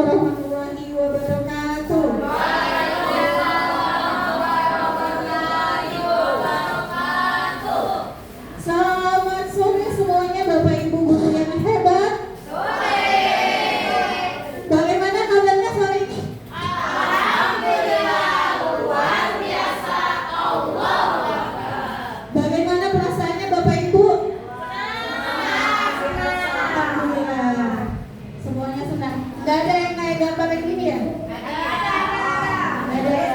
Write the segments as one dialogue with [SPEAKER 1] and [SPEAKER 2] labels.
[SPEAKER 1] warahmatullahi wabarakatuh. Selamat sore semuanya Bapak Ibu guru yang hebat. Bagaimana kabarnya sore ini?
[SPEAKER 2] Alhamdulillah, luar biasa. Allah.
[SPEAKER 1] Bagaimana perasaannya Bapak Ibu? Alhamdulillah. Semuanya senang. Gak ada yang naik gambar yang ini ya? Ada ya?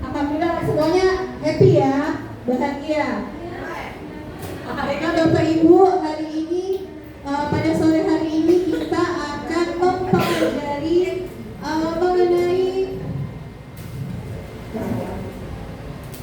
[SPEAKER 1] Alhamdulillah semuanya happy ya, bahagia. Karena Bapak Ibu hari ini pada sore hari ini kita akan mempelajari mengenai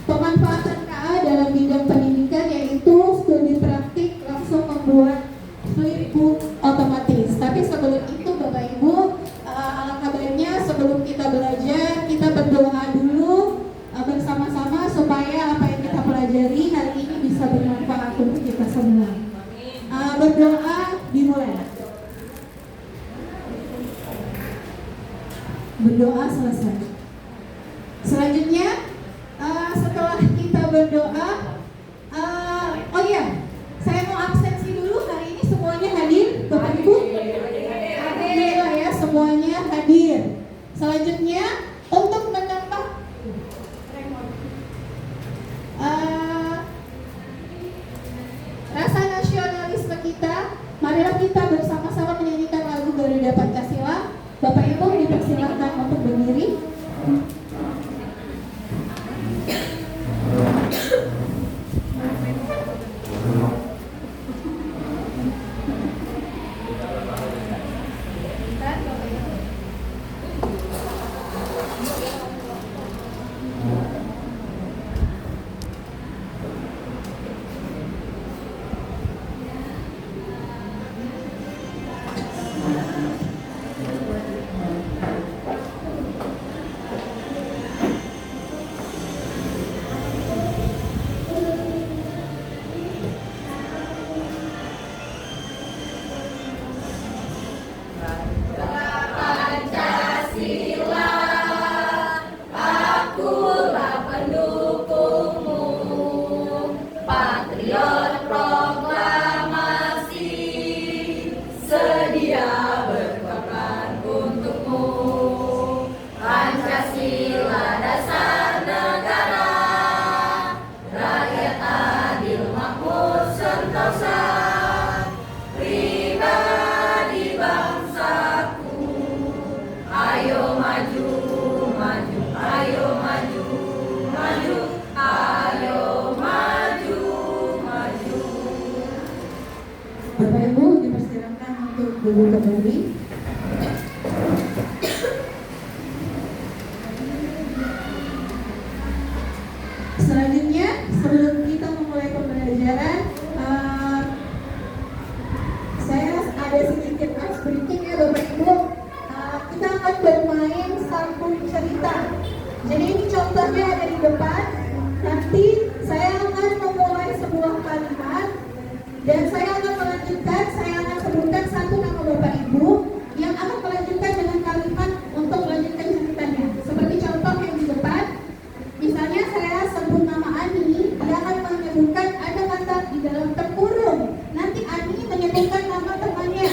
[SPEAKER 1] pemanfaatan KA dalam bidang pendidikan, yaitu studi praktik langsung membuat flipbook otomatis. Tapi sebelum itu Bapak Ibu, alangkah baiknya sebelum kita belajar kita berdoa dulu bersama-sama supaya apa yang kita pelajari hari ini bisa bermanfaat untuk kita semua. Berdoa dimulai. Berdoa selesai. Selanjutnya setelah kita berdoa, oh iya, saya mau absensi dulu. Hari ini semuanya hadir, Bapak Ibu? Alhamdulillah ya, semuanya hadir. Selanjutnya untuk menambah rasa nasionalisme kita, marilah kita bersama-sama menyanyikan lagu Garuda Pancasila. Bapak Ibu dipersilakan untuk berdiri. Bapak Ibu dipersilakan untuk duduk kembali. Selanjutnya, sebelum kita memulai pembelajaran, saya ada sedikit ice breaking ya Bapak Ibu. Kita akan bermain sambung cerita. Jadi ini contohnya ada di depan. Nanti saya akan memulai sebuah kalimat dan saya akan melanjutkan, saya akan sebutkan satu nama Bapak Ibu yang akan melanjutkan dengan kalimat untuk melanjutkan ceritanya. Seperti contoh yang di depan, misalnya saya sebut nama Ani, dia akan menyebutkan ada kata di dalam terkurung. Nanti Ani menyebutkan nama temannya,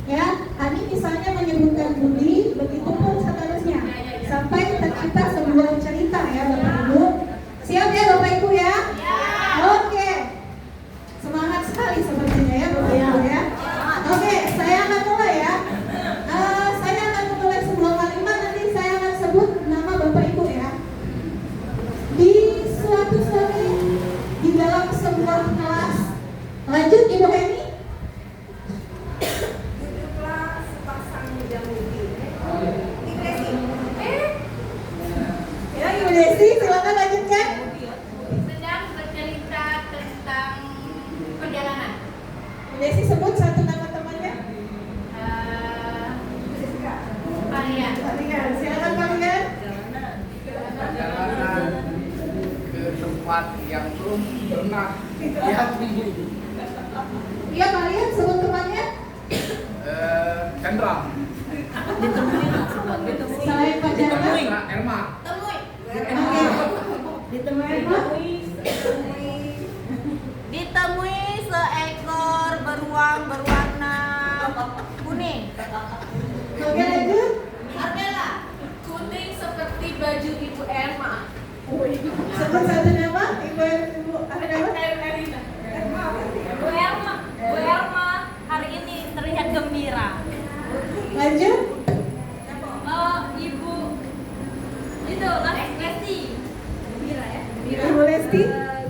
[SPEAKER 1] ya. Ani misalnya menyebutkan Budi, begitu pun seterusnya sampai tercipta sebuah cerita ya Bapak Ibu. Siap ya Bapak Ibu ya? Oke. Semangat sekali sepertinya ya Bapak Ibu ya. Oke, saya akan mulai ya. Saya akan memulai sebuah kalimat, nanti saya akan sebut nama Bapak Ibu ya. Di suatu sore di dalam sebuah kelas, lanjut Ibu Heni.
[SPEAKER 2] Duduklah sepasang muda-mudi.
[SPEAKER 1] Ya Ibu Desi, silakan lanjutkan.
[SPEAKER 2] Sedang bercerita tentang perjalanan.
[SPEAKER 1] Ibu Desi sebut satu nama temannya.
[SPEAKER 2] Kalian.
[SPEAKER 1] Kalian, silakan kalian.
[SPEAKER 3] Perjalanan ke tempat yang belum pernah lihat.
[SPEAKER 1] Iya kalian sebut temannya.
[SPEAKER 3] Chandra.
[SPEAKER 1] Selain Pak Chandra,
[SPEAKER 3] Erma.
[SPEAKER 2] Temui. Ditemui seekor beruang berwarna kuning.
[SPEAKER 1] oke lanjut.
[SPEAKER 2] Armela, kuning seperti baju Ibu Erma.
[SPEAKER 1] Sebut satu nama, Ibu ada nama?
[SPEAKER 2] Bu Erma hari ini terlihat gembira.
[SPEAKER 1] Lanjut.
[SPEAKER 2] Ibu itu Lesti. Gembira ya?
[SPEAKER 1] Ibu Lesti.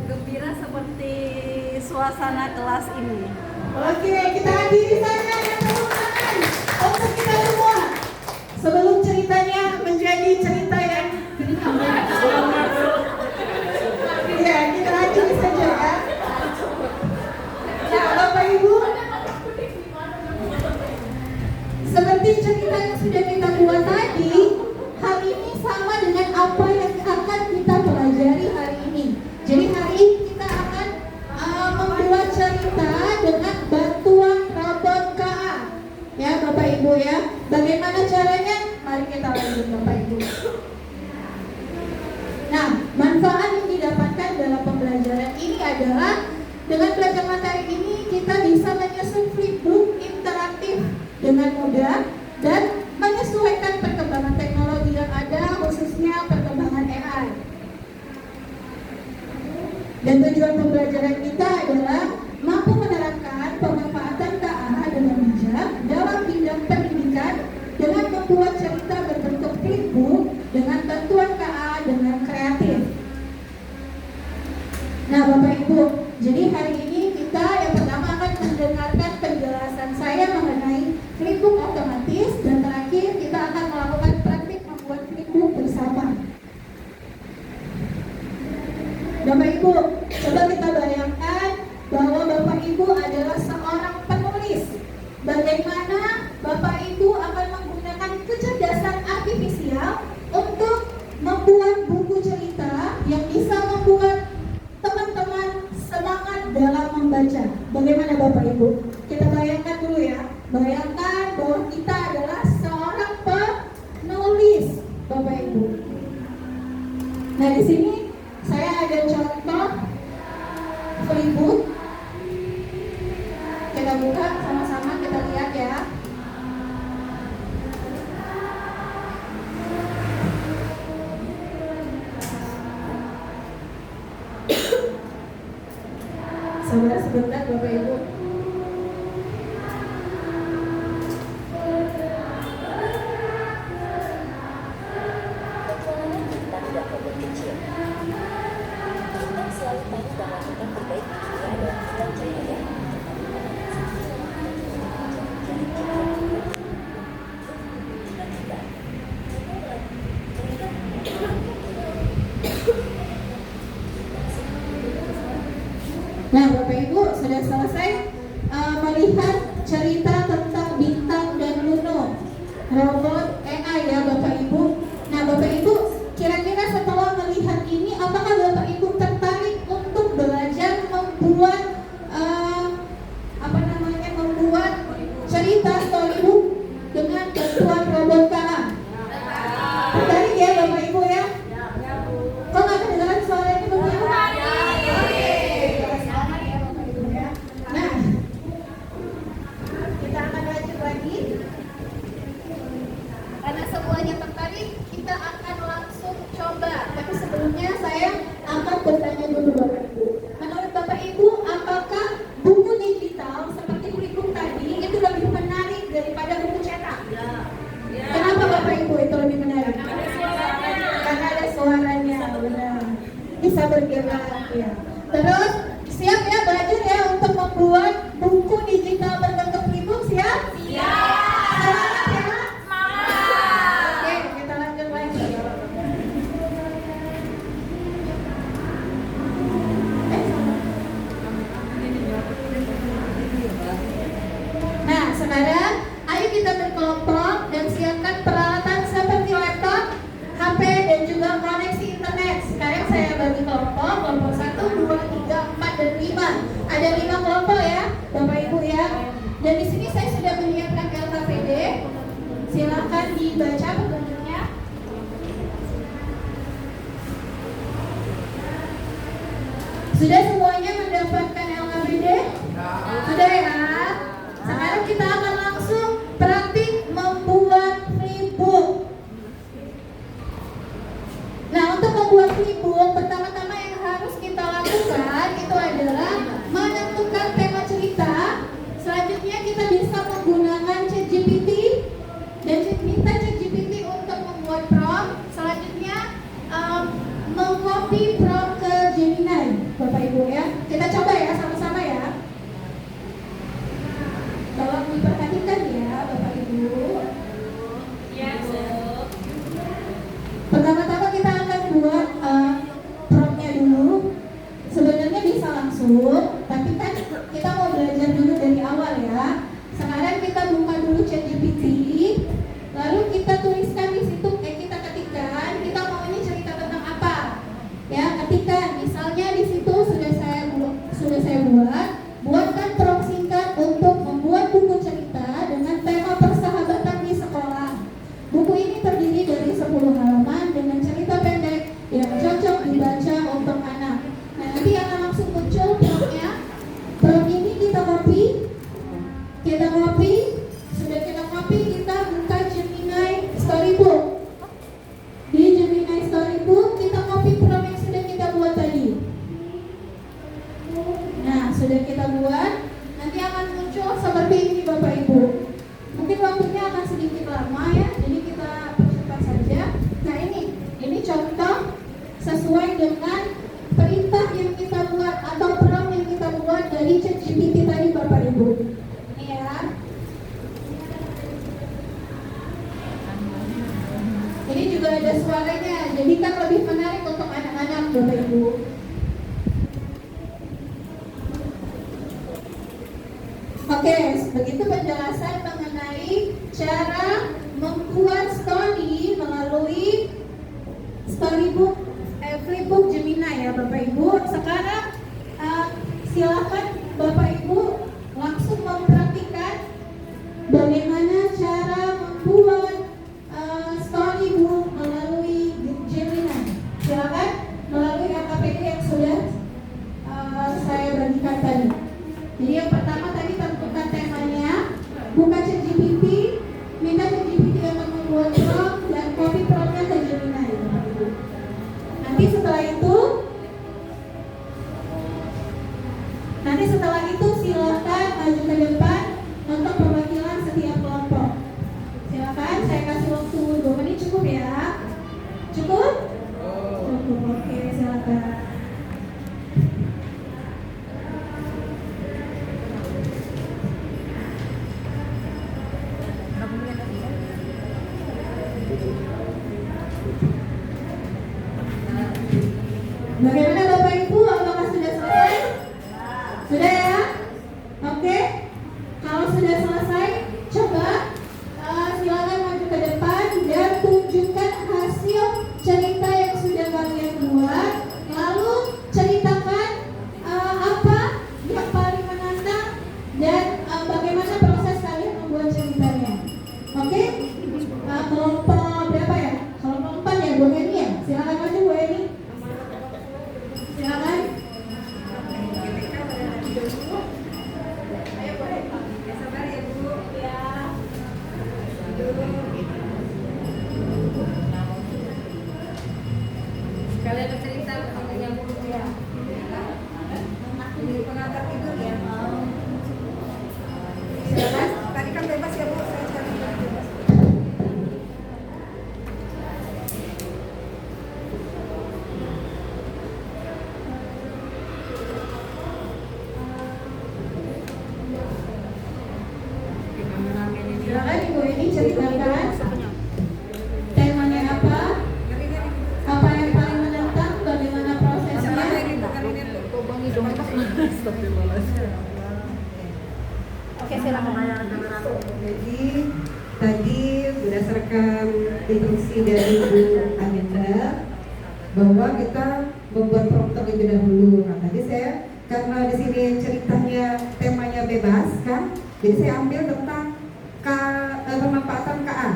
[SPEAKER 2] Gembira seperti suasana kelas ini.
[SPEAKER 1] Oke, kita hadiri saja dan tepuk tangan untuk kita semua. Sebelum ceritanya menjadi cerita yang ya, kita hadiri saja ya. Nah, Bapak Ibu, seperti cerita yang sudah kita buat tadi, hari ini sama dengan apa yang akan kita pelajari hari ini. Jadi hari ini kita akan membuat cerita dengan bantuan robot KA. Ya Bapak Ibu ya. Bagaimana caranya? Mari kita lanjut Bapak Ibu. Nah, manfaat yang didapatkan dalam pembelajaran ini adalah dengan belajar materi ini kita bisa menyusun flipbook interaktif dengan mudah dan menyesuaikan perkembangan teknologi yang ada, khususnya perkembangan AI. Dan tujuan pembelajaran kita adalah mampu menerapkan pemanfaatan KA dengan bijak dalam bidang pendidikan dengan membuat cerita berbentuk flipbook dengan bantuan KA dengan kreatif. Nah Bapak Ibu, jadi hari ini kita yang pertama akan mendengarkan penjelasan saya mengenai flipbook otomatis dan terakhir kita akan melakukan praktik membuat flipbook bersama. Bapak Ibu, coba kita bayangkan bahwa Bapak Ibu adalah seorang penulis. Bagaimana Bapak Ibu akan menggunakan kecerdasan artifisial untuk membuat buku cerita yang bisa membuat teman-teman semangat dalam membaca. Bagaimana Bapak Ibu? Kita bayangkan dulu ya. Bayangkan bahwa kita adalah seorang penulis, Bapak Ibu. Nah di sini saya ada contoh flipbook. Kita buka sama-sama, kita lihat ya. Sabar sebentar Bapak Ibu.
[SPEAKER 4] Perjalanan kita tidak perlu kecil. Kita selalu tahu bahwa kita terbaik di dunia adalah kita jaya.
[SPEAKER 1] Nah Bapak Ibu sudah selesai melihat cerita tentang Bintang dan Luno, robot AI ya Bapak Ibu. Nah Bapak Ibu, kira-kira setelah melihat ini apakah Bapak Ibu tertarik untuk belajar membuat membuat cerita storybook dengan bantuan robot KA? Tertarik ya Bapak Ibu ya? Kok nggak kedengaran suaranya Bapak Ibu? Nah, kita akan lanjut lagi. Karena semuanya tertarik, kita akan langsung coba. Tapi sebelumnya saya akan bertanya dulu Bapak Ibu. Menurut Bapak Ibu, apakah buku digital seperti flipbook tadi itu lebih menarik daripada buku cetak? Kenapa Bapak Ibu itu lebih menarik? Karena ada suaranya, benar. Bisa bergerak ya. Terus siap ya belajar ya untuk membuat buku digital berbentuk flipbook, siap? Semangat ya. Oke, kita lanjut lagi. Nah, sekarang ayo kita berkelompok dan siapkan peralatan seperti laptop, HP dan juga koneksi internet. Sekarang saya bagi kelompok 1, 2, 3, 4 dan 5. Ada 5 kelompok ya, Bapak Ibu ya. Dan di sini saya sudah menyiapkan LKPD dibaca petunjuknya. Sudah semuanya mendapatkan LKPD? Sudah ya? Sekarang kita akan langsung praktik membuat flipbook. Nah, untuk membuat flipbook, pertama-tama yang harus kita lakukan itu adalah menentukan tema cerita. Selanjutnya kita bisa menggunakan ChatGPT dan minta ChatGPT untuk membuat prompt. Selanjutnya mengcopy prompt ke Gemini, Bapak Ibu ya. Kita coba ya sama-sama ya. Tolong diperhatikan ya Bapak Ibu.
[SPEAKER 2] Ya, Bu.
[SPEAKER 1] Pertama-tama kita akan buat promptnya dulu. Sebenarnya bisa langsung, tapi kan kita mau belajar dulu dari awal ya. Sekarang kita buka dulu ChatGPT, lalu kita tuliskan di situ, kita ketikkan, kita mau ini cerita tentang apa? Ya, ketikkan. Misalnya di situ sudah saya buatkan prompt singkat untuk membuat buku cerita dengan tema persahabatan di sekolah. Buku ini terdiri dari 10 halaman dengan cerita pendek yang cocok dibaca untuk anak. Nah, nanti akan langsung muncul promptnya. Prompt ini kita copy. Sudah kita copy, kita buka Gemini Storybook. Di Gemini Storybook kita copy prompt yang sudah kita buat tadi. Nah, sudah kita buat, nanti akan muncul seperti ini Bapak Ibu. Mungkin waktunya akan sedikit lama ya, jadi kita percepat saja. Nah, ini contoh sesuai dengan perintah yang kita buat atau prompt yang kita buat dari ChatGPT tadi Bapak Ibu. Ini ya. Ini juga ada suaranya, jadi kan lebih menarik untuk anak-anak Bapak Ibu. Oke, begitu penjelasan mengenai cara membuat story melalui storybook, flipbook Gemini ya Bapak Ibu. Sekarang silakan Bapak Ibu langsung mempraktikkan bagaimana cara membuat storybook melalui Gemini. Silakan melalui LKPD yang sudah saya bagikan tadi. Jadi yang pertama tadi tentukan temanya, buka ChatGPT, minta ChatGPT untuk membuat prompt dan copy promptnya ke Gemini. Nanti setelah itu silakan maju ke depan untuk perwakilan setiap kelompok. Silakan, saya kasih waktu 2 menit cukup ya? Cukup? Cukup, oke silakan. Bagaimana Bapak Ibu? Apakah sudah selesai? Sudah ya? Oke. Kalau sudah selesai, coba silakan maju ke depan dan tunjukkan hasil cerita yang sudah kalian buat. Lalu ceritakan apa yang paling menantang dan bagaimana proses kalian membuat ceritanya. Oke? Kelompok berapa ya? Kelompok 4 ya, Bu Eni ya? Silakan maju Bu Eni. Silakan. Ayo boleh. Sabar ya Bu. Ya.
[SPEAKER 5] Kalian bercerita tentang yang buruk ya. Jadi pengantar tidur ya. Silakan. Tadi kan bebas ya Bu. Saya sekarang bebas.
[SPEAKER 1] Silakan Ibu Eni ceritakan temanya apa yang paling menantang, bagaimana prosesnya.
[SPEAKER 5] Oke, silakan.
[SPEAKER 6] Jadi tadi berdasarkan instruksi dari Bu Ananda bahwa kita membuat prompt terlebih dahulu. Nah, tadi saya karena di sini ceritanya temanya bebas kan, jadi saya ambil tentang pemanfaatan KA.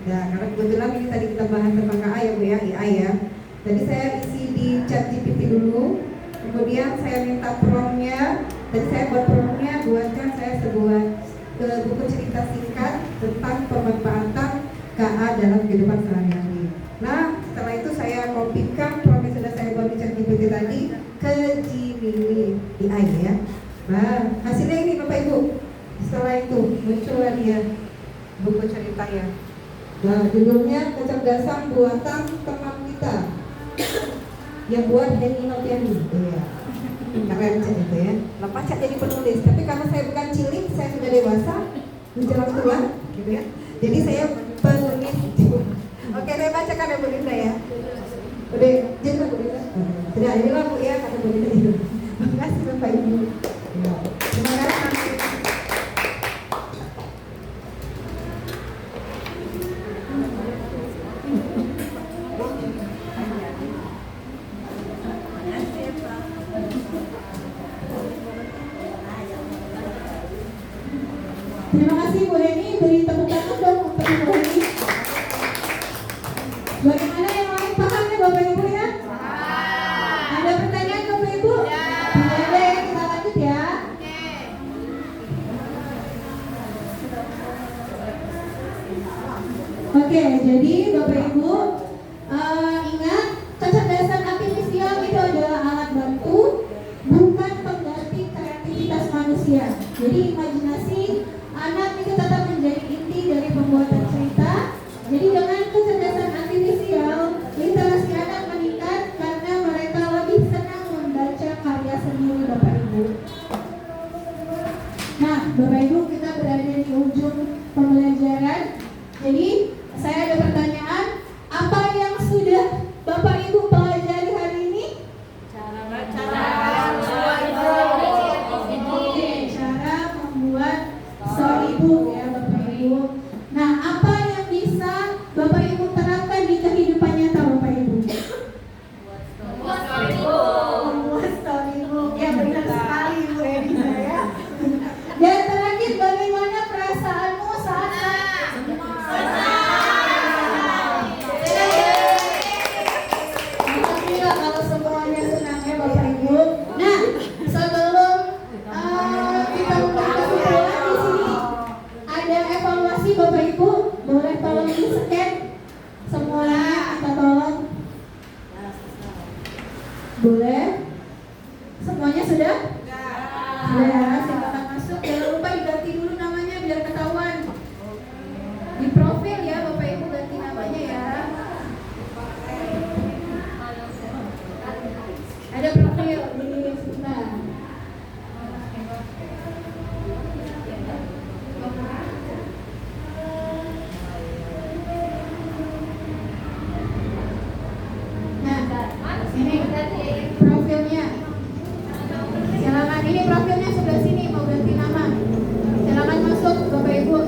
[SPEAKER 6] Ya, karena kebetulan ini tadi kita bahas tentang KA ya Bu ya, AI ya. Tadi saya isi di ChatGPT dulu, kemudian saya minta prompt-nya. Tadi saya buat prompt-nya, buatkan saya sebuah buku cerita singkat tentang pemanfaatan KA dalam kehidupan sehari-hari. Nah, setelah itu saya kopikan prompt yang sudah saya buat di ChatGPT tadi ke Gemini AI ya. Nah, hasilnya ini Bapak Ibu. Setelah itu muncul dia buku ceritanya. Nah, judulnya Kecerdasan Buatan Teman Kita. Yang buat Denny Noviani. Iya. Keren itu ya. Lepas Cak jadi penulis, tapi karena saya bukan cilik, saya sudah dewasa, menjelang tua, gitu ya. Jadi saya penulis. Oke, saya bacakan ya Bu Linda ya. Udah, jadi Bu Linda. Sudah, inilah Bu ya kata Bu Linda itu. Terima kasih Bapak Ibu. Ya. Terima kasih.
[SPEAKER 1] Terima kasih Bu Heni, beri tepuk tangan dong untuk Bu Heni. Bagaimana yang lain pahamnya Bapak Ibu ya? Ada pertanyaan Bapak Ibu? Tidak ada ya, kita lanjut ya. Oke, jadi Bapak Ibu ingat kecerdasan artifisial itu adalah alat bantu, bukan pengganti kreativitas manusia. Jadi imajinasi anak itu tetap menjadi inti dari pembuatan cerita. Jadi dengan kecerdasan artifisial, literasi anak meningkat karena mereka lebih senang membaca karya sendiri Bapak Ibu. Nah, Bapak Ibu, kita berada di ujung pembelajaran. Jadi saya ada pertanyaan, apa yang sudah Bapak Ibu pelajari hari ini? Cara membuat storybook ya Bapak Ibu. Nah, apa yang bisa Bapak Ibu terapkan di kehidupan nyata Bapak Ibu? Membuat storybook. Ya benar sekali Bu Elisa ya. Dan terakhir, bagaimana perasaanmu saat Alhamdulillah kalau semuanya senang ya Bapak Ibu. Nah, sebelum kita mulai kesimpulan di sini ada evaluasi Bapak Ibu, boleh tolong di scan semuanya, kita tolong. Boleh? Semuanya sudah? Sudah, silakan masuk. Jangan lupa diganti dulu namanya biar ketahuan. Di profil ya Bapak Ibu, ganti namanya ya. Ada profil di sebelah. Nah, ini profilnya. Silakan, ini profilnya sebelah sini, mau ganti nama. Silakan masuk Bapak Ibu.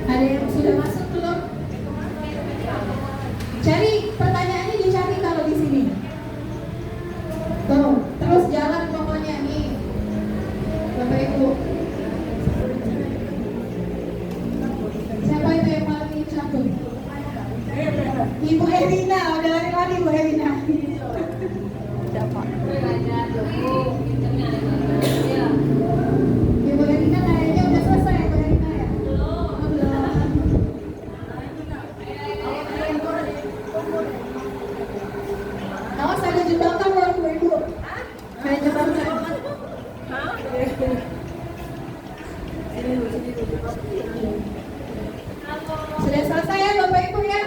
[SPEAKER 1] Ada yang sudah masuk belum? Cari, pertanyaannya dicari kalau di sini. Tuh, terus jalan pokoknya nih, Bapak Ibu. Siapa itu yang paling cakep? Ibu Erina, udah lari-lari Bu Erina. Ibu Erina kayaknya udah selesai Bu Erina ya? Belum. Awas ada jebakan loh Bu Ibu. Ada jebakan. Sudah selesai ya Bapak Ibu ya?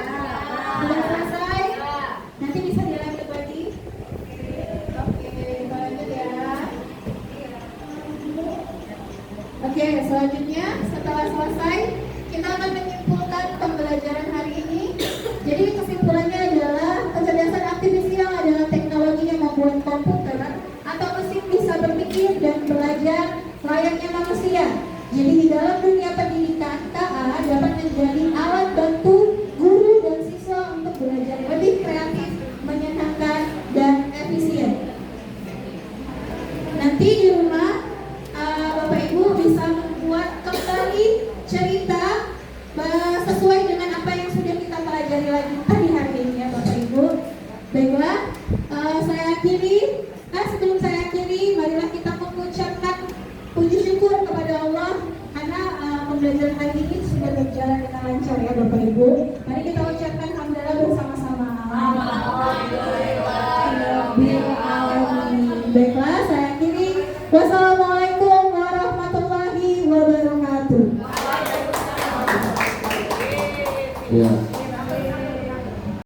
[SPEAKER 1] Sudah selesai? Nanti bisa dilanjut lagi. Oke, kita lanjut ya. Oke, selanjutnya setelah selesai kita akan menyimpulkan pembelajaran hari ini. Jadi kesimpulannya adalah kecerdasan artifisial adalah teknologi yang membuat komputer atau mesin bisa berpikir dan belajar layaknya manusia. Jadi di dalam dunia pendidikan, KA dapat menjadi alat bantu guru dan siswa untuk belajar lebih kreatif, menyenangkan, dan efisien. Nanti di rumah Bapak Ibu bisa membuat kembali Baiklah, saya akhiri. Sebelum saya akhiri, marilah kita mengucapkan puji syukur kepada Allah karena pembelajaran hari ini sudah berjalan dengan lancar ya Bapak Ibu. Mari kita ucapkan hamdalah bersama-sama. Alhamdulillah. Baiklah, saya akhiri. Wassalamualaikum